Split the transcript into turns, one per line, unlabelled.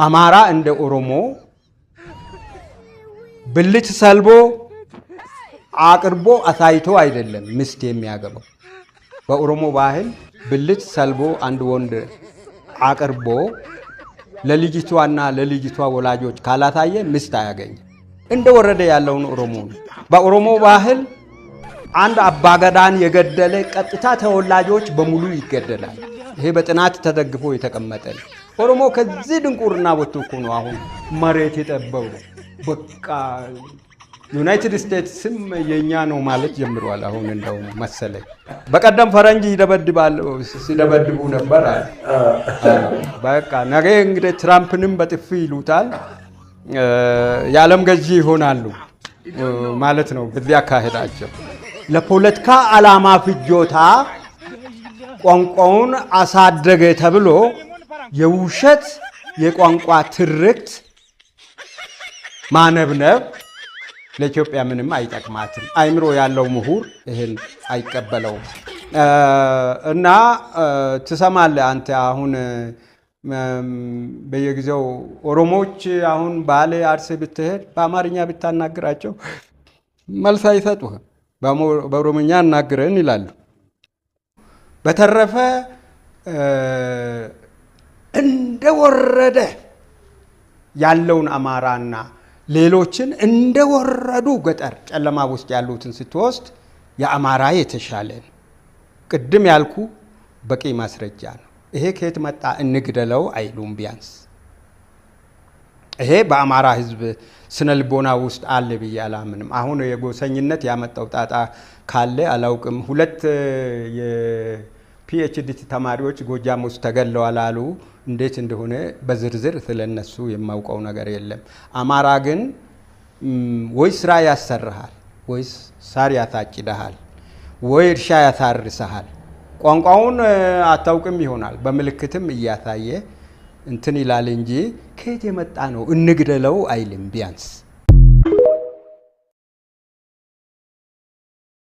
አማራ እንደ ኦሮሞ ብልት ሰልቦ አቅርቦ አሳይቶ አይደለም ሚስት የሚያገባው። በኦሮሞ ባህል ብልት ሰልቦ አንድ ወንድ አቅርቦ ለልጅቷና ለልጅቷ ወላጆች ካላታየ ሚስት አያገኝም። እንደወረደ ያለውን ኦሮሞ ነው። በኦሮሞ ባህል አንድ አባገዳን የገደለ ቀጥታ ተወላጆች በሙሉ ይገደላል። ይሄ በጥናት ተደግፎ የተቀመጠ ነው። ኦሮሞ ከዚህ ድንቁርና ወጥቶ እኮ ነው አሁን መሬት የጠበው። በቃ ዩናይትድ ስቴትስም የኛ ነው ማለት ጀምሯል አሁን እንደው መሰለኝ። በቀደም ፈረንጅ ሲደበድቡ ነበር አለ። በቃ ነገ እንግዲህ ትራምፕንም በጥፊ ይሉታል፣ የዓለም ገዢ ይሆናሉ ማለት ነው። በዚህ አካሄዳቸው ለፖለቲካ ዓላማ ፍጆታ ቋንቋውን አሳደገ ተብሎ የውሸት የቋንቋ ትርክት ማነብነብ ለኢትዮጵያ ምንም አይጠቅማትም። አይምሮ ያለው ምሁር ይህን አይቀበለውም። እና ትሰማለህ አንተ አሁን በየጊዜው ኦሮሞዎች አሁን ባሌ አርሴ ብትሄድ በአማርኛ ብታናግራቸው መልስ አይሰጡህም። በኦሮምኛ እናግረን ይላሉ። በተረፈ እንደወረደ ያለውን አማራና ሌሎችን እንደወረዱ ገጠር ጨለማ ውስጥ ያሉትን ስትወስድ የአማራ የተሻለ ነው። ቅድም ያልኩ በቂ ማስረጃ ነው። ይሄ ከየት መጣ እንግደለው አይሉም። ቢያንስ ይሄ በአማራ ሕዝብ ስነ ልቦና ውስጥ አለ ብዬ አላምንም። አሁን የጎሰኝነት ያመጣው ጣጣ ካለ አላውቅም። ሁለት የፒኤችዲ ተማሪዎች ጎጃም ውስጥ ተገለዋል አሉ። እንዴት እንደሆነ በዝርዝር ስለነሱ የማውቀው ነገር የለም። አማራ ግን ወይ ስራ ያሰርሃል፣ ወይ ሳር ያታጭደሃል፣ ወይ እርሻ ያታርሰሃል። ቋንቋውን አታውቅም ይሆናል፣ በምልክትም እያሳየ እንትን ይላል እንጂ ከየት የመጣ ነው እንግደለው አይልም ቢያንስ